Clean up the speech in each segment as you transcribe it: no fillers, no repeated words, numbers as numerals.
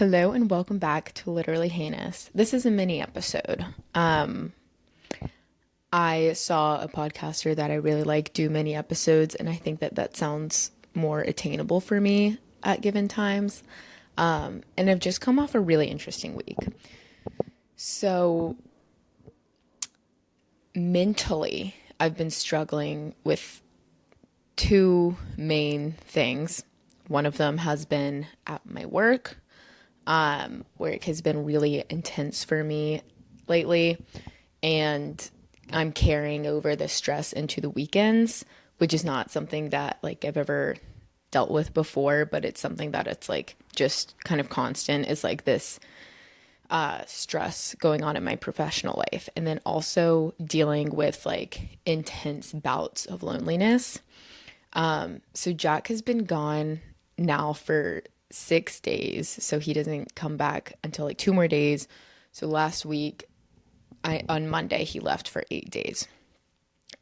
Hello and welcome back to Literally Heinous. This is a mini episode. I saw a podcaster that I really like do mini episodes, and I think that that sounds more attainable for me at given times. And I've just come off a really interesting week. So, mentally, I've been struggling with two main things. One of them has been at my work. Work has been really intense for me lately, and I'm carrying over the stress into the weekends, which is not something that like I've ever dealt with before, but it's something that it's like just kind of constant is like this stress going on in my professional life, and then also dealing with like intense bouts of loneliness. So Jack has been gone now for 6 days, so he doesn't come back until like 2 more days. So last week, on Monday he left for 8 days,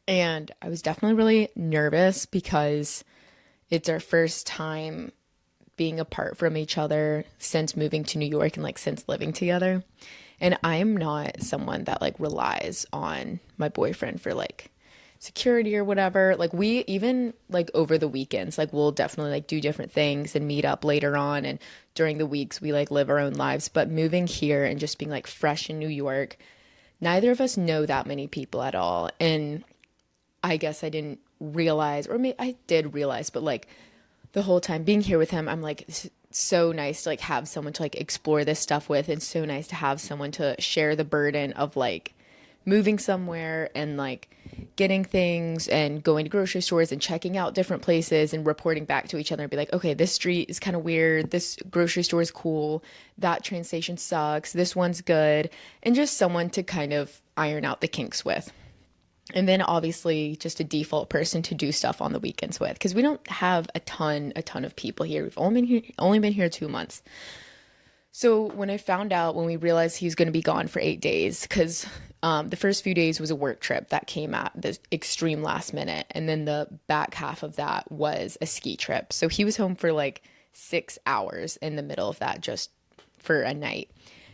and I was definitely really nervous because it's our first time being apart from each other since moving to New York and like since living together. And I am not someone that like relies on my boyfriend for like security or whatever. Like we even like over the weekends, like we'll definitely like do different things and meet up later on, and during the weeks we like live our own lives. But moving here and just being like fresh in New York, neither of us know that many people at all. And I guess I didn't realize, or maybe I did realize, but like the whole time being here with him, I'm like, it's so nice to like have someone to like explore this stuff with, and so nice to have someone to share the burden of like moving somewhere and like getting things and going to grocery stores and checking out different places and reporting back to each other and be like, okay, this street is kind of weird. This grocery store is cool. That train station sucks. This one's good. And just someone to kind of iron out the kinks with. And then obviously just a default person to do stuff on the weekends with, because we don't have a ton of people here. We've only been here 2 months. So when we realized he was going to be gone for 8 days, because the first few days was a work trip that came at the extreme last minute, and then the back half of that was a ski trip. So he was home for like 6 hours in the middle of that, just for a night,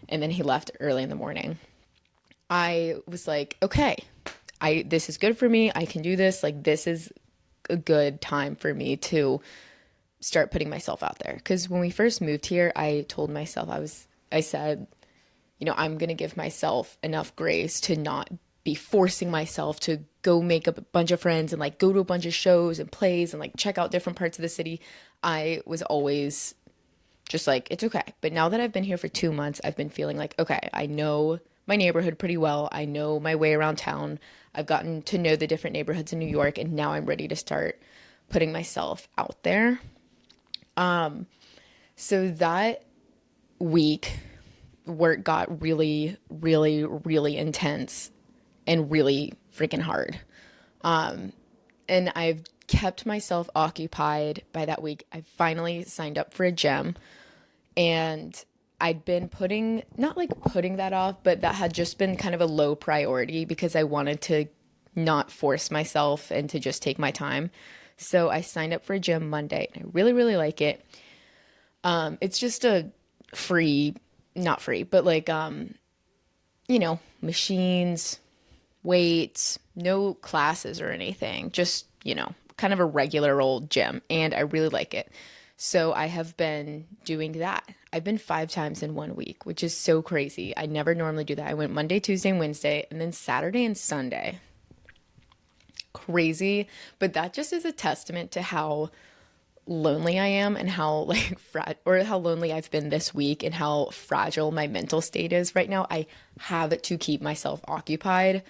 and then he left early in the morning. I was like, okay, I this is good for me. I can do this. Like this is a good time for me to start putting myself out there. Because when we first moved here, I told myself, I said, I'm going to give myself enough grace to not be forcing myself to go make up a bunch of friends and like go to a bunch of shows and plays and like check out different parts of the city. I was always just like, it's okay. But now that I've been here for 2 months, I've been feeling like, okay, I know my neighborhood pretty well. I know my way around town. I've gotten to know the different neighborhoods in New York, and now I'm ready to start putting myself out there. So that week, work got really, really, really intense and really freaking hard. And I've kept myself occupied by that week. I finally signed up for a gym, and I'd been not like putting that off, but that had just been kind of a low priority because I wanted to not force myself and to just take my time. So I signed up for a gym Monday, and I really, really like it. It's just a free, not free, but like, machines, weights, no classes or anything, just, kind of a regular old gym. And I really like it. So I have been doing that. I've been 5 times in 1 week, which is so crazy. I never normally do that. I went Monday, Tuesday, and Wednesday, and then Saturday and Sunday. Crazy. But that just is a testament to how lonely I am and how like or how lonely I've been this week and how fragile my mental state is right now. I have to keep myself occupied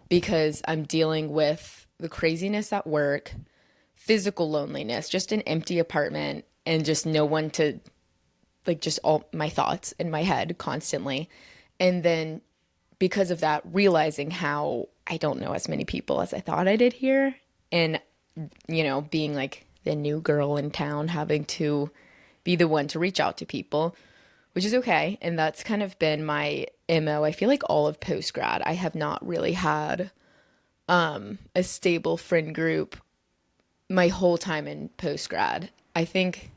because I'm dealing with the craziness at work, physical loneliness, just an empty apartment, and just no one to like, just all my thoughts in my head constantly. And then because of that, realizing how I don't know as many people as I thought I did here, and being like the new girl in town, having to be the one to reach out to people, which is okay. And that's kind of been my MO. I feel like all of post grad, I have not really had a stable friend group my whole time in post grad. I think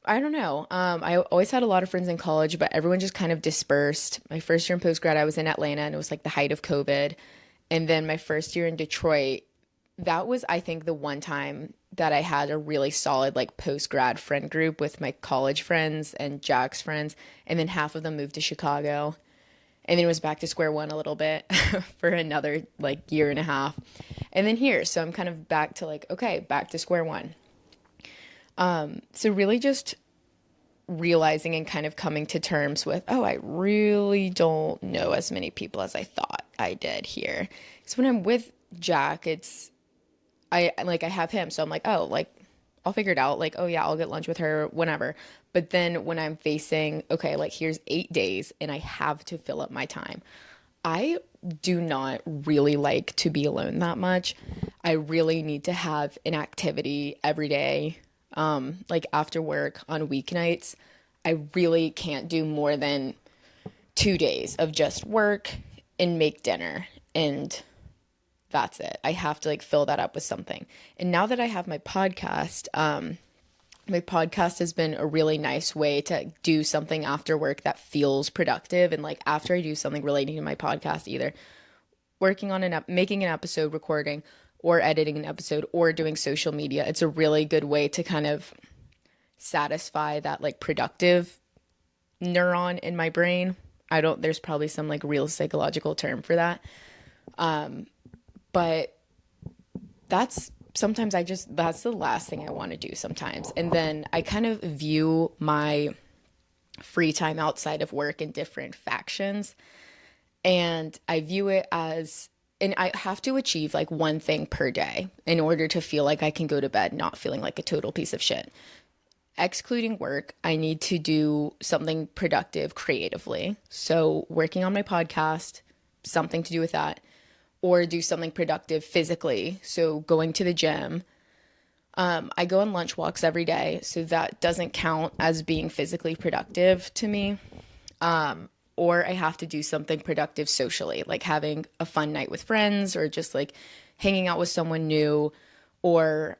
I don't know. I always had a lot of friends in college, but everyone just kind of dispersed. My first year in post grad, I was in Atlanta and it was like the height of COVID. And then my first year in Detroit, that was, I think, the one time that I had a really solid like post grad friend group with my college friends and Jack's friends. And then half of them moved to Chicago. And then it was back to square one a little bit for another like year and a half. And then here, so I'm kind of back to like, okay, back to square one. So really just realizing and kind of coming to terms with, oh, I really don't know as many people as I thought I did here. Because when I'm with Jack, I have him, so I'm like, oh, like I'll figure it out. Like, oh yeah, I'll get lunch with her whenever. But then when I'm facing, okay, like here's 8 days and I have to fill up my time. I do not really like to be alone that much. I really need to have an activity every day. Like after work on weeknights, I really can't do more than 2 days of just work and make dinner. And that's it. I have to like fill that up with something. And now that I have my podcast has been a really nice way to do something after work that feels productive. And like after I do something relating to my podcast, either working on making an episode, recording, or editing an episode, or doing social media, it's a really good way to kind of satisfy that like productive neuron in my brain. There's probably some like real psychological term for that. But that's that's the last thing I want to do sometimes. And then I kind of view my free time outside of work in different factions. And I view it as, and I have to achieve like one thing per day in order to feel like I can go to bed not feeling like a total piece of shit. Excluding work, I need to do something productive creatively. So working on my podcast, something to do with that, or do something productive physically. So going to the gym. I go on lunch walks every day, so that doesn't count as being physically productive to me. Or I have to do something productive socially, like having a fun night with friends or just like hanging out with someone new. Or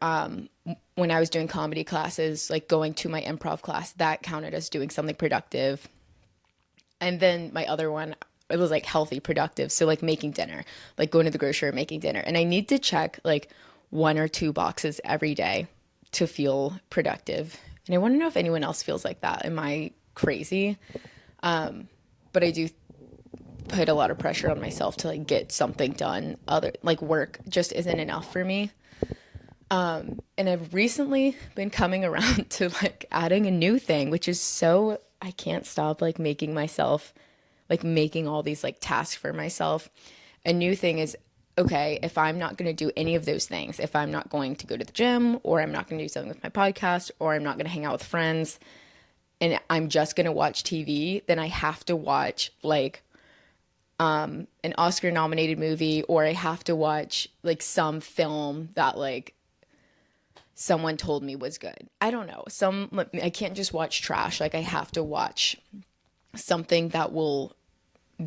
when I was doing comedy classes, like going to my improv class, that counted as doing something productive. And then my other one, it was like healthy, productive. So like making dinner, like going to the grocery store, making dinner. And I need to check like 1 or 2 boxes every day to feel productive. And I want to know if anyone else feels like that. Am I crazy? But I do put a lot of pressure on myself to like get something done. Like work just isn't enough for me. And I've recently been coming around to like adding a new thing, which is so I can't stop like making all these like tasks for myself. A new thing is, okay, if I'm not going to do any of those things, if I'm not going to go to the gym, or I'm not going to do something with my podcast, or I'm not going to hang out with friends, and I'm just going to watch TV, then I have to watch like an Oscar nominated movie, or I have to watch like some film that like someone told me was good. I don't know. I can't just watch trash. Like I have to watch something that will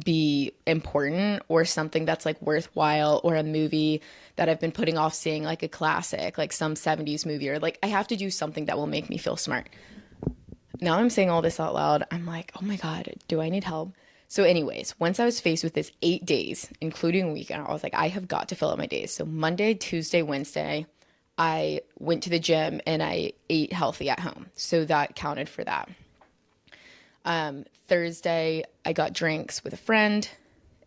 be important, or something that's like worthwhile, or a movie that I've been putting off seeing, like a classic, like some 70s movie, or like I have to do something that will make me feel smart. Now I'm saying all this out loud. I'm like, oh my God, do I need help? So anyways, once I was faced with this 8 days, including weekend, I was like, I have got to fill out my days. So Monday, Tuesday, Wednesday, I went to the gym and I ate healthy at home. So that counted for that. Thursday, I got drinks with a friend,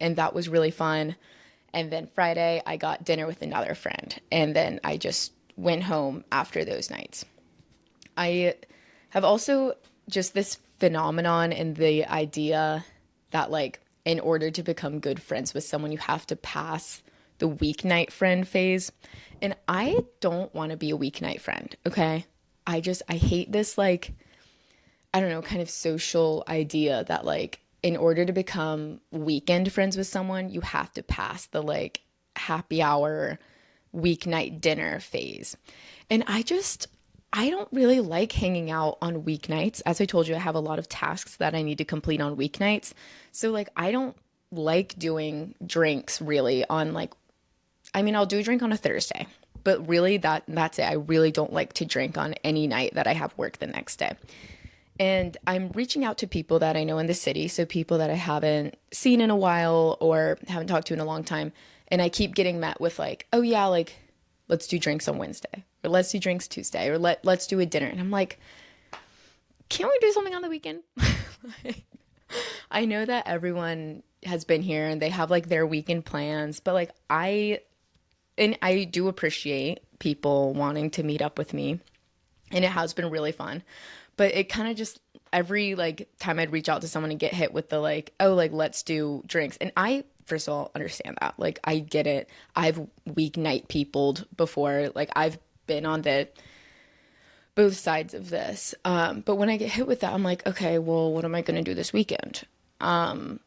and that was really fun. And then Friday, I got dinner with another friend. And then I just went home after those nights. I have also just this phenomenon in the idea that, like, in order to become good friends with someone, you have to pass the weeknight friend phase. And I don't want to be a weeknight friend, okay? I hate this, like, I don't know, kind of social idea that like in order to become weekend friends with someone, you have to pass the like happy hour weeknight dinner phase. And I don't really like hanging out on weeknights. As I told you, I have a lot of tasks that I need to complete on weeknights. So like I don't like doing drinks really on like, I mean, I'll do a drink on a Thursday. But really that's it. I really don't like to drink on any night that I have work the next day. And I'm reaching out to people that I know in the city, so people that I haven't seen in a while or haven't talked to in a long time. And I keep getting met with like, oh yeah, like let's do drinks on Wednesday, or let's do drinks Tuesday, or let's do a dinner. And I'm like, can't we do something on the weekend? Like, I know that everyone has been here and they have like their weekend plans, but like I do appreciate people wanting to meet up with me, and it has been really fun. But it kind of just every like time I'd reach out to someone and get hit with the like, oh, like let's do drinks. And I first of all understand that. Like I get it. I've weeknight peopled before. Like I've been on the both sides of this. But when I get hit with that, I'm like, okay, well, what am I going to do this weekend? And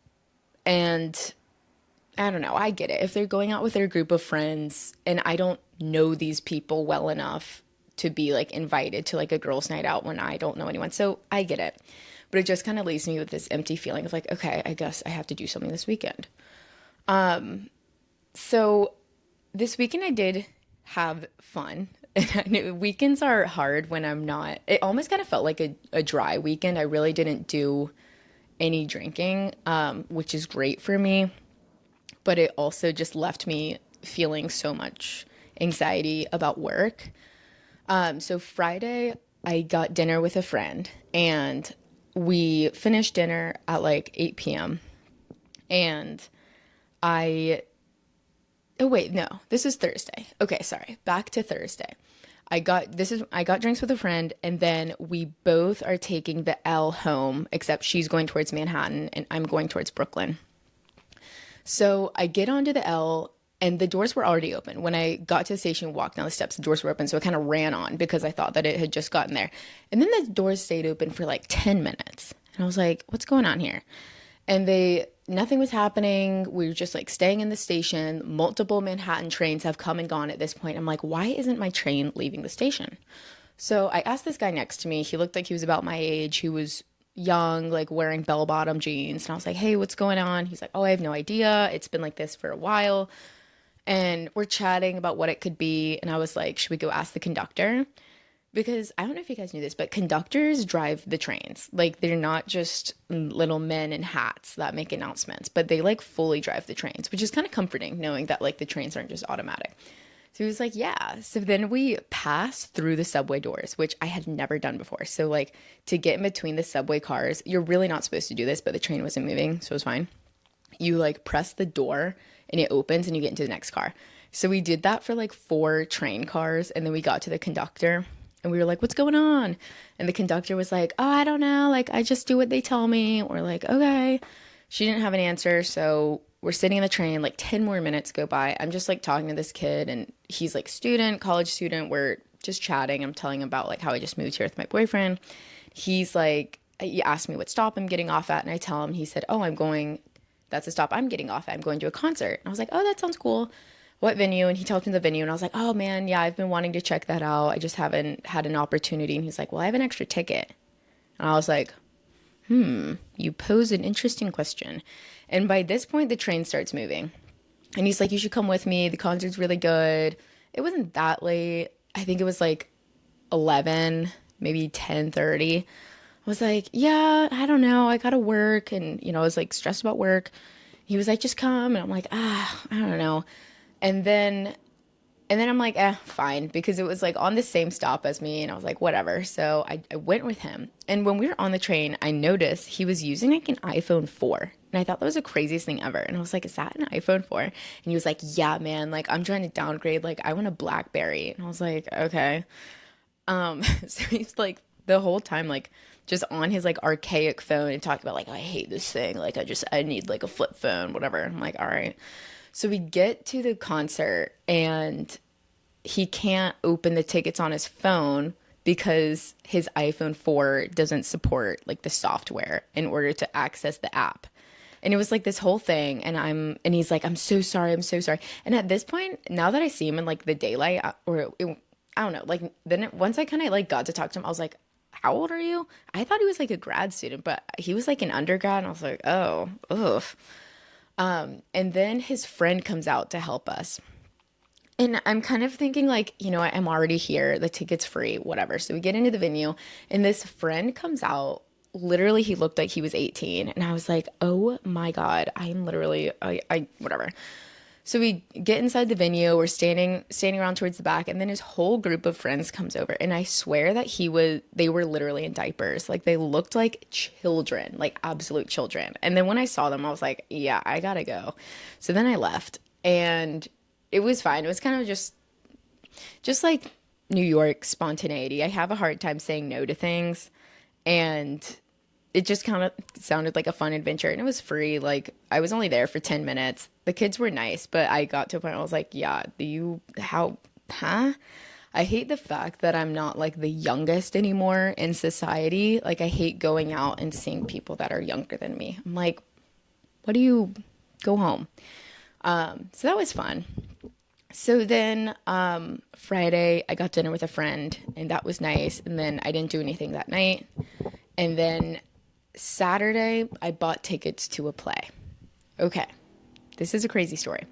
I don't know. I get it. If they're going out with their group of friends and I don't know these people well enough to be like invited to like a girls' night out when I don't know anyone. So I get it. But it just kind of leaves me with this empty feeling of like, okay, I guess I have to do something this weekend. So this weekend I did have fun. And I knew weekends are hard when I'm not. It almost kind of felt like a dry weekend. I really didn't do any drinking, which is great for me. But it also just left me feeling so much anxiety about work. So Friday, I got dinner with a friend, and we finished dinner at like 8 p.m. And I, oh wait, no, this is Thursday. Okay, sorry, back to Thursday. I got drinks with a friend, and then we both are taking the L home, except she's going towards Manhattan and I'm going towards Brooklyn. So I get onto the L, and the doors were already open. When I got to the station, walked down the steps, the doors were open. So I kind of ran on because I thought that it had just gotten there. And then the doors stayed open for like 10 minutes. And I was like, what's going on here? And nothing was happening. We were just like staying in the station. Multiple Manhattan trains have come and gone at this point. I'm like, why isn't my train leaving the station? So I asked this guy next to me. He looked like he was about my age. He was young, like wearing bell-bottom jeans. And I was like, hey, what's going on? He's like, oh, I have no idea. It's been like this for a while. And we're chatting about what it could be. And I was like, should we go ask the conductor? Because I don't know if you guys knew this, but conductors drive the trains. Like they're not just little men in hats that make announcements, but they like fully drive the trains, which is kind of comforting knowing that like the trains aren't just automatic. So he was like, yeah. So then we passed through the subway doors, which I had never done before. So like to get in between the subway cars, you're really not supposed to do this, but the train wasn't moving, so it was fine. You like press the door and it opens and you get into the next car. So we did that for like 4 train cars, and then we got to the conductor and we were like, what's going on? And the conductor was like, oh, I don't know. Like, I just do what they tell me. We're like, okay. She didn't have an answer. So we're sitting in the train, like 10 more minutes go by. I'm just like talking to this kid, and he's like college student. We're just chatting. I'm telling him about like how I just moved here with my boyfriend. He's like, he asked me what stop I'm getting off at. And I tell him, he said, oh, that's the stop I'm getting off at. I'm going to a concert. And I was like, oh, that sounds cool. What venue? And he told me the venue, and I was like, oh man, yeah, I've been wanting to check that out. I just haven't had an opportunity. And he's like, well, I have an extra ticket. And I was like, you pose an interesting question. And by this point, the train starts moving. And he's like, you should come with me. The concert's really good. It wasn't that late. I think it was like 11, maybe 10:30. I was like, yeah, I don't know. I gotta work. And, I was like stressed about work. He was like, just come. And I'm like, I don't know. And then I'm like, fine, because it was like on the same stop as me, and I was like, whatever. So I went with him. And when we were on the train, I noticed he was using like an iPhone 4. And I thought that was the craziest thing ever. And I was like, is that an iPhone 4? And he was like, yeah, man, like I'm trying to downgrade. Like I want a BlackBerry. And I was like, okay. So he's like the whole time, like just on his like archaic phone and talking about like, I hate this thing. Like I need like a flip phone, whatever. I'm like, all right. So we get to the concert, and he can't open the tickets on his phone because his iPhone 4 doesn't support like the software in order to access the app. And it was like this whole thing. And he's like, I'm so sorry. I'm so sorry. And at this point, now that I see him in like the daylight, I don't know, like then once I kind of like got to talk to him, I was like, how old are you? I thought he was like a grad student, but he was like an undergrad. And I was like, oh, ugh. And then his friend comes out to help us. And I'm kind of thinking like, you know what, I'm already here. The ticket's free, whatever. So we get into the venue and this friend comes out. Literally, he looked like he was 18. And I was like, oh my God, I'm literally, whatever. So we get inside the venue. We're standing around towards the back, and then his whole group of friends comes over. And I swear that they were literally in diapers. Like they looked like children, like absolute children. And then when I saw them, I was like, yeah, I gotta go. So then I left, and it was fine. It was kind of just like New York spontaneity. I have a hard time saying no to things, and it just kind of sounded like a fun adventure, and it was free. Like I was only there for 10 minutes. The kids were nice, but I got to a point where I was like, yeah, huh? I hate the fact that I'm not like the youngest anymore in society. Like I hate going out and seeing people that are younger than me. I'm like, what do you go home? So that was fun. So then Friday, I got dinner with a friend, and that was nice. And then I didn't do anything that night. And then Saturday, I bought tickets to a play. Okay, this is a crazy story.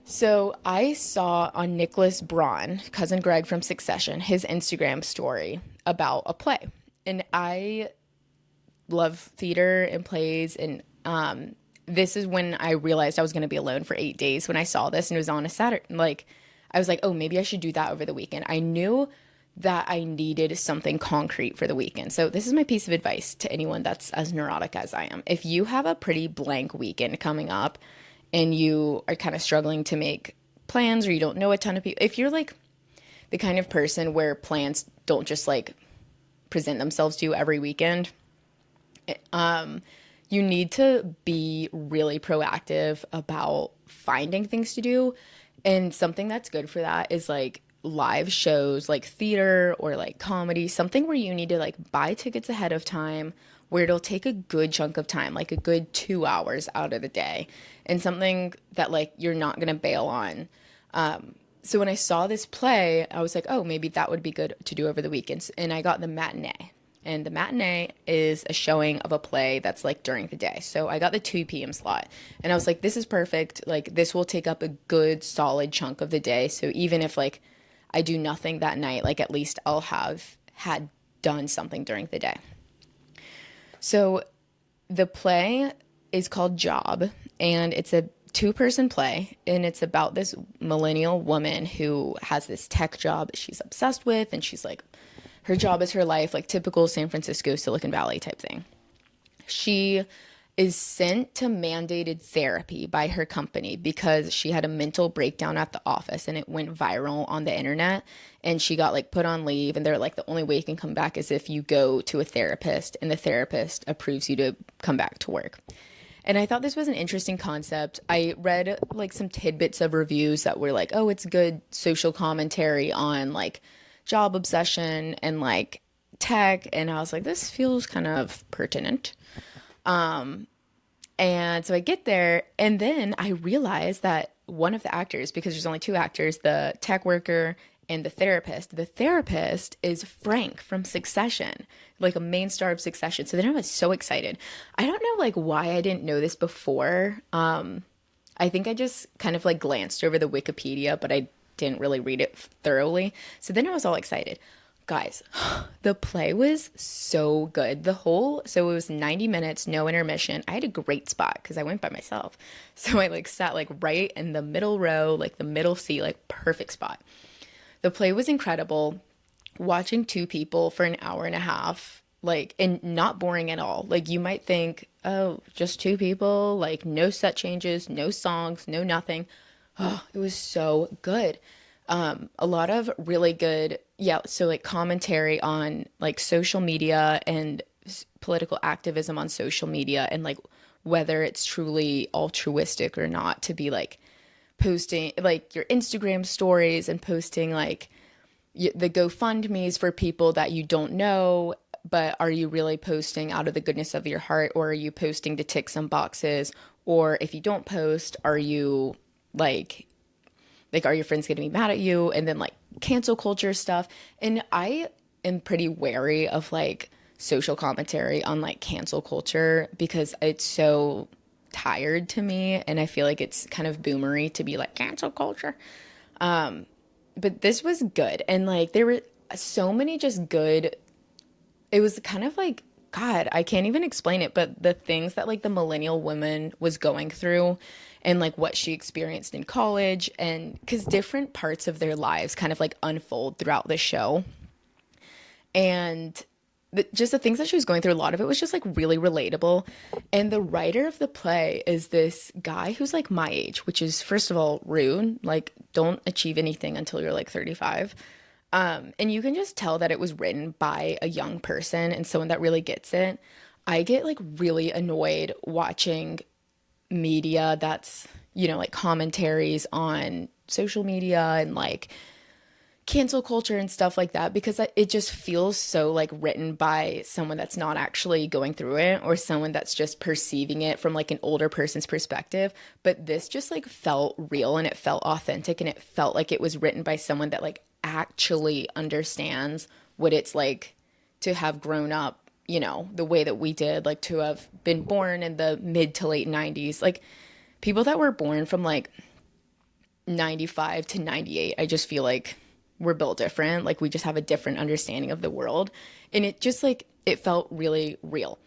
So I saw on Nicholas Braun, cousin Greg from Succession, his Instagram story about a play. And I love theater and plays. And this is when I realized I was going to be alone for 8 days when I saw this, and it was on a Saturday. Like, I was like, oh, maybe I should do that over the weekend. I knew that I needed something concrete for the weekend. So this is my piece of advice to anyone that's as neurotic as I am. If you have a pretty blank weekend coming up and you are kind of struggling to make plans, or you don't know a ton of people, if you're like the kind of person where plans don't just like present themselves to you every weekend, you need to be really proactive about finding things to do. And something that's good for that is like live shows, like theater or like comedy, something where you need to like buy tickets ahead of time, where it'll take a good chunk of time, like a good 2 hours out of the day, and something that like you're not going to bail on. So when I saw this play, I was like, oh, maybe that would be good to do over the weekends. And I got the matinee. And the matinee is a showing of a play that's like during the day. So I got the 2 p.m. slot. And I was like, this is perfect. Like, this will take up a good solid chunk of the day. So even if like I do nothing that night, like at least I'll have had done something during the day. So the play is called Job, and it's a 2-person play, and it's about this millennial woman who has this tech job she's obsessed with, and she's like, her job is her life, like typical San Francisco, Silicon Valley type thing. She is sent to mandated therapy by her company because she had a mental breakdown at the office, and it went viral on the internet, and she got like put on leave, and they're like, the only way you can come back is if you go to a therapist and the therapist approves you to come back to work. And I thought this was an interesting concept. I read like some tidbits of reviews that were like, oh, it's good social commentary on like job obsession and like tech. And I was like, this feels kind of pertinent. And so I get there, and then I realize that one of the actors, because there's only 2 actors, the tech worker and the therapist is Frank from Succession, like a main star of Succession. So then I was so excited. I don't know like why I didn't know this before. I think I just kind of like glanced over the Wikipedia, but I didn't really read it thoroughly. So then I was all excited. Guys, the play was so good. So it was 90 minutes, no intermission. I had a great spot because I went by myself. So I like sat like right in the middle row, like the middle seat, like perfect spot. The play was incredible. Watching 2 people for an hour and a half, like, and not boring at all. Like, you might think, oh, just 2 people, like, no set changes, no songs, no nothing. Oh, it was so good. A lot of really good, yeah, so like commentary on like social media and political activism on social media, and like whether it's truly altruistic or not to be like posting like your Instagram stories and posting like the GoFundMe's for people that you don't know, but are you really posting out of the goodness of your heart, or are you posting to tick some boxes? Or if you don't post, are you like, are your friends going to be mad at you? And then like cancel culture stuff. And I am pretty wary of like social commentary on like cancel culture because it's so tired to me. And I feel like it's kind of boomery to be like cancel culture. But this was good. And like there were so many just good, it was kind of like, God, I can't even explain it, but the things that like the millennial woman was going through and like what she experienced in college, and because different parts of their lives kind of like unfold throughout the show. And just the things that she was going through, a lot of it was just like really relatable. And the writer of the play is this guy who's like my age, which is, first of all, rude. Like, don't achieve anything until you're like 35. And you can just tell that it was written by a young person and someone that really gets it. I get like really annoyed watching media that's, like commentaries on social media and like cancel culture and stuff like that, because it just feels so like written by someone that's not actually going through it, or someone that's just perceiving it from like an older person's perspective. But this just like felt real, and it felt authentic, and it felt like it was written by someone that like actually understands what it's like to have grown up, the way that we did, like to have been born in the mid to late 90s. Like people that were born from like 95 to 98, I just feel like we're built different. Like we just have a different understanding of the world. And it just like, it felt really real.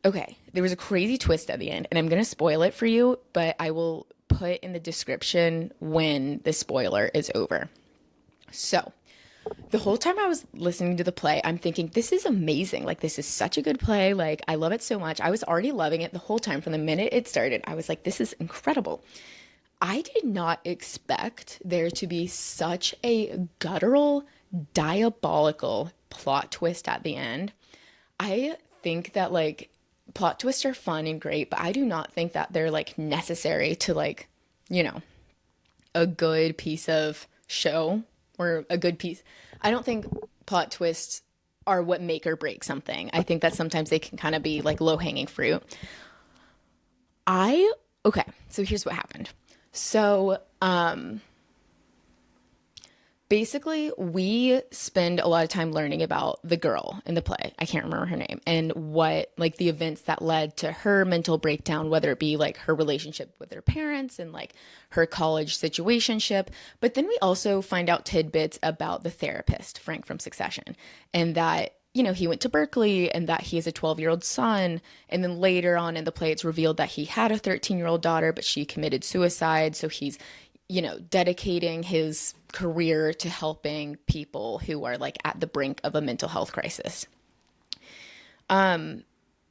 Okay, there was a crazy twist at the end, and I'm going to spoil it for you, but I will put in the description when the spoiler is over. So, the whole time I was listening to the play, I'm thinking, this is amazing. Like, this is such a good play. Like, I love it so much. I was already loving it the whole time. From the minute it started, I was like, this is incredible. I did not expect there to be such a guttural, diabolical plot twist at the end. I think that like plot twists are fun and great, but I do not think that they're like necessary to like, you know, a good piece of show or a good piece. I don't think plot twists are what make or break something. I think that sometimes they can kind of be like low hanging fruit. Okay, so here's what happened. So, basically, we spend a lot of time learning about the girl in the play. I can't remember her name, and what, like, the events that led to her mental breakdown, whether it be like her relationship with her parents and like her college situationship. But then we also find out tidbits about the therapist, Frank from Succession, and that, he went to Berkeley and that he has a 12-year-old son. And then later on in the play, it's revealed that he had a 13-year-old daughter, but she committed suicide. So he's, dedicating his career to helping people who are like at the brink of a mental health crisis.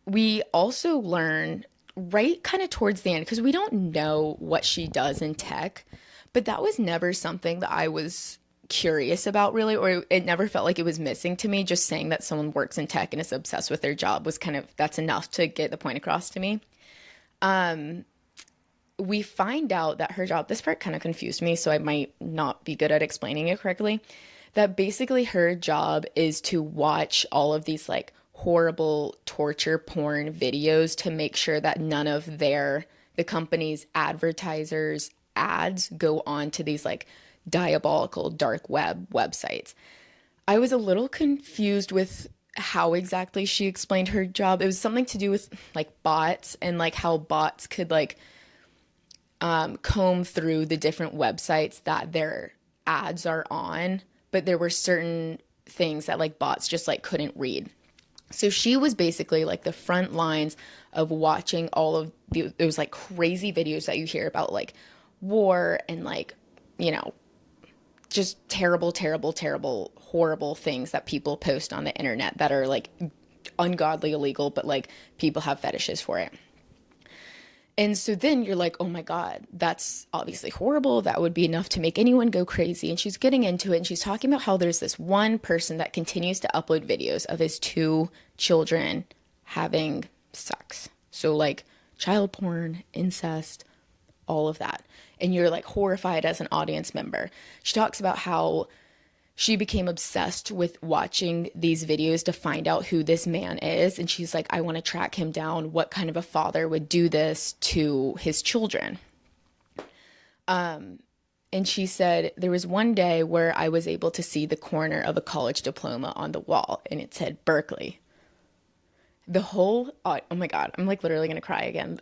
We also learn right kind of towards the end, because we don't know what she does in tech, but that was never something that I was curious about really, or it never felt like it was missing to me. Just saying that someone works in tech and is obsessed with their job was kind of, that's enough to get the point across to me. We find out that her job, this part kind of confused me, so I might not be good at explaining it correctly, that basically her job is to watch all of these like horrible torture porn videos to make sure that none of the company's advertisers ads go on to these like diabolical dark web websites. I was a little confused with how exactly she explained her job. It was something to do with like bots, and like how bots could like comb through the different websites that their ads are on, but there were certain things that like bots just like couldn't read. So she was basically like the front lines of watching all of those like crazy videos that you hear about, like war and like, just terrible, terrible, terrible, horrible things that people post on the internet that are like ungodly illegal, but like people have fetishes for it. And so then you're like, oh my God, that's obviously horrible. That would be enough to make anyone go crazy. And she's getting into it, and she's talking about how there's this one person that continues to upload videos of his two children having sex. So like child porn, incest, all of that. And you're like horrified as an audience member. She talks about how she became obsessed with watching these videos to find out who this man is. And she's like, I want to track him down. What kind of a father would do this to his children? And she said, there was one day where I was able to see the corner of a college diploma on the wall, and it said Berkeley. Oh my God, I'm like literally going to cry again.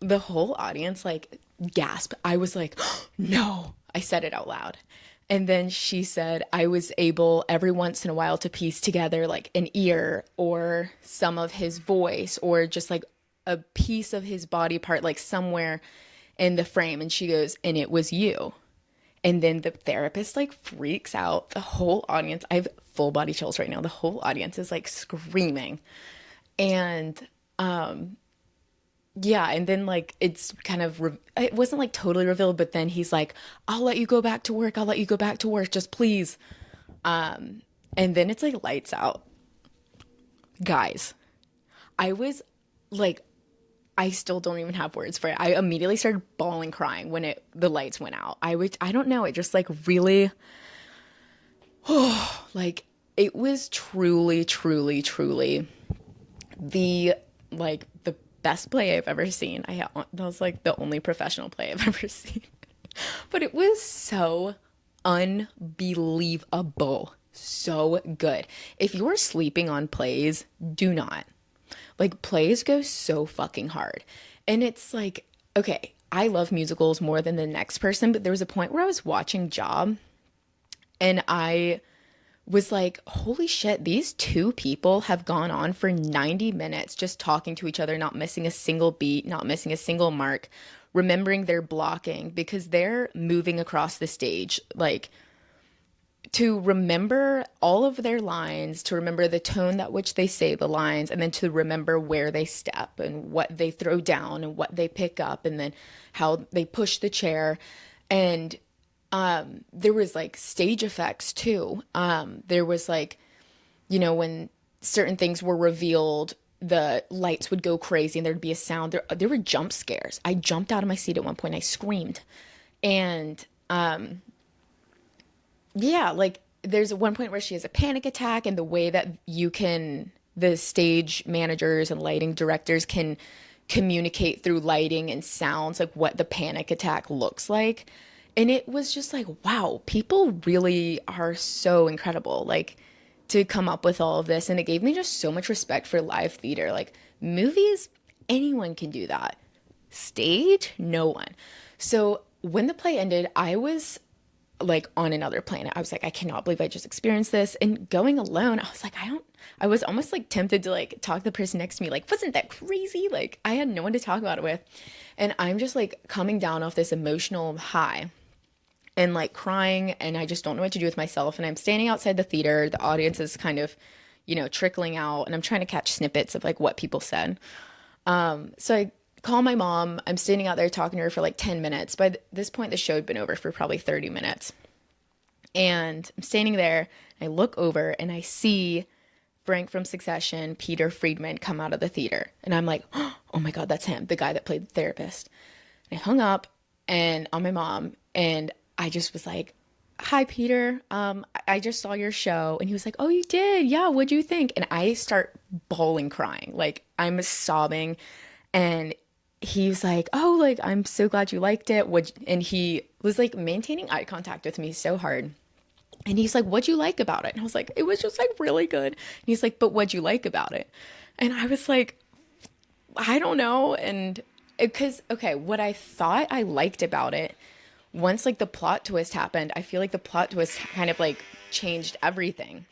The whole audience like gasped. I was like, oh, no, I said it out loud. And then she said I was able every once in a while to piece together like an ear or some of his voice or just like a piece of his body part, like somewhere in the frame. And she goes, and it was you. And then the therapist like freaks out. The whole audience, I have full body chills right now. The whole audience is like screaming. And yeah, and then like it's kind of it wasn't like totally revealed, but then he's like, "I'll let you go back to work. I'll let you go back to work, just please." And then it's like lights out. Guys, I was like I still don't even have words for it. I immediately started bawling crying when the lights went out. I don't know, it just like really like it was truly truly truly the like the best play I've ever seen. That was like the only professional play I've ever seen. But it was so unbelievable. So good. If you're sleeping on plays, do not. Like plays go so fucking hard. And it's like, okay, I love musicals more than the next person, but there was a point where I was watching Job and I was like, holy shit, these two people have gone on for 90 minutes just talking to each other, not missing a single beat, not missing a single mark, remembering their blocking because they're moving across the stage. Like, to remember all of their lines, to remember the tone at which they say the lines, and then to remember where they step and what they throw down and what they pick up, and then how they push the chair. And there was like stage effects too. There was like, when certain things were revealed, the lights would go crazy and there'd be a sound. There were jump scares. I jumped out of my seat at one point. I screamed. And yeah, like there's one point where she has a panic attack, and the way that the stage managers and lighting directors can communicate through lighting and sounds, like what the panic attack looks like. And it was just like, wow, people really are so incredible, like to come up with all of this. And it gave me just so much respect for live theater. Like movies, anyone can do that. Stage, no one. So when the play ended, I was like on another planet. I was like, I cannot believe I just experienced this. And going alone, I was like, I was almost like tempted to like talk to the person next to me, like, wasn't that crazy? Like, I had no one to talk about it with. And I'm just like coming down off this emotional high and like crying, and I just don't know what to do with myself. And I'm standing outside the theater. The audience is kind of, trickling out, and I'm trying to catch snippets of like what people said. So I call my mom. I'm standing out there talking to her for like 10 minutes. By this point, the show had been over for probably 30 minutes. And I'm standing there, and I look over and I see Frank from Succession, Peter Friedman, come out of the theater. And I'm like, oh my God, that's him, the guy that played the therapist. And I hung up and on my mom, and I just was like, hi, Peter. I just saw your show. And he was like, oh, you did? Yeah. What'd you think? And I start bawling, crying. Like I'm sobbing. And he was like, oh, like, I'm so glad you liked it. And he was like maintaining eye contact with me so hard. And he's like, what'd you like about it? And I was like, it was just like really good. And he's like, but what'd you like about it? And I was like, I don't know. And okay, what I thought I liked about it, once like the plot twist happened, I feel like the plot twist kind of like changed everything.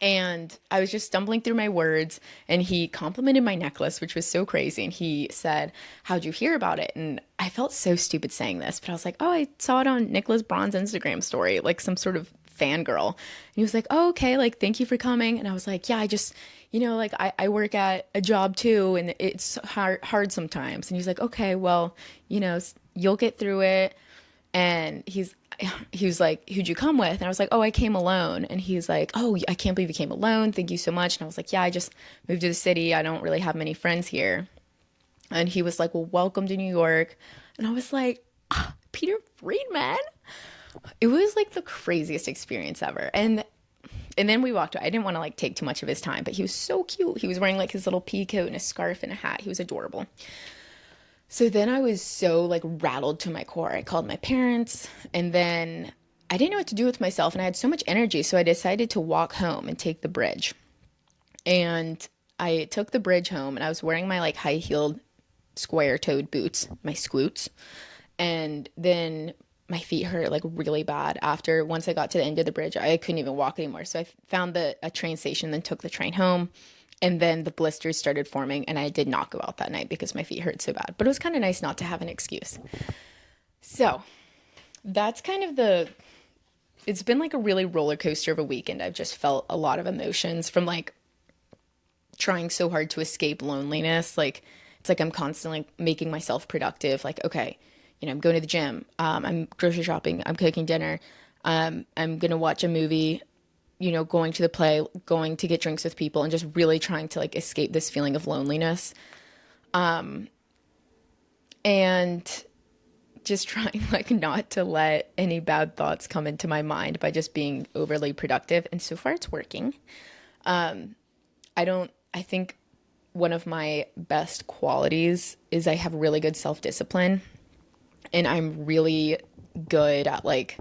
And I was just stumbling through my words, and he complimented my necklace, which was so crazy. And he said, how'd you hear about it? And I felt so stupid saying this, but I was like, oh, I saw it on Nicholas Braun's Instagram story, like some sort of fangirl. And he was like, oh, okay, like, thank you for coming. And I was like, yeah, I just, like I work at a job too, and it's hard sometimes. And he's like, okay, well, you'll get through it. And he was like, who'd you come with? And I was like, oh, I came alone. And he's like, oh, I can't believe you came alone. Thank you so much. And I was like, yeah, I just moved to the city. I don't really have many friends here. And he was like, well, welcome to New York. And I was like, Peter Friedman. It was like the craziest experience ever. And then we walked away. I didn't want to like take too much of his time, but he was so cute. He was wearing like his little pea coat and a scarf and a hat. He was adorable. So then I was so like rattled to my core. I called my parents, and then I didn't know what to do with myself, and I had so much energy. So I decided to walk home and take the bridge. And I took the bridge home, and I was wearing my like high-heeled square-toed boots, my scoots. And then my feet hurt like really bad after once I got to the end of the bridge. I couldn't even walk anymore. So I found a train station, then took the train home. And then the blisters started forming, and I did not go out that night because my feet hurt so bad. But it was kind of nice not to have an excuse. So that's kind of it's been like a really roller coaster of a weekend. I've just felt a lot of emotions from like trying so hard to escape loneliness. Like, it's like I'm constantly making myself productive. Like, okay, I'm going to the gym. I'm grocery shopping. I'm cooking dinner. I'm going to watch a movie, going to the play, going to get drinks with people, and just really trying to like escape this feeling of loneliness. And just trying like not to let any bad thoughts come into my mind by just being overly productive. And so far it's working. I think one of my best qualities is I have really good self-discipline, and I'm really good at like,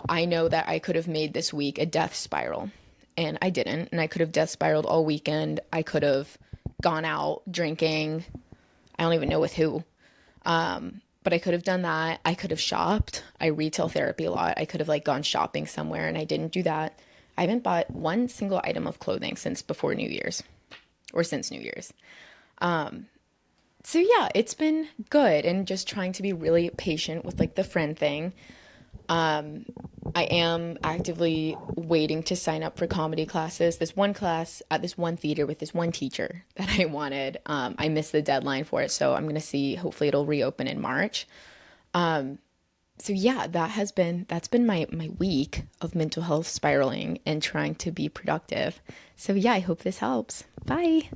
I know that I could have made this week a death spiral, and I didn't. And I could have death spiraled all weekend. I could have gone out drinking. I don't even know with who. But I could have done that. I could have shopped. I retail therapy a lot. I could have like gone shopping somewhere, and I didn't do that. I haven't bought one single item of clothing since before New Year's, or since New Year's. So yeah, it's been good, and just trying to be really patient with like the friend thing. I am actively waiting to sign up for comedy classes. This one class at this one theater with this one teacher that I wanted. I missed the deadline for it, so I'm gonna see. Hopefully, it'll reopen in March. So yeah, that's been my week of mental health spiraling and trying to be productive. So yeah, I hope this helps. Bye.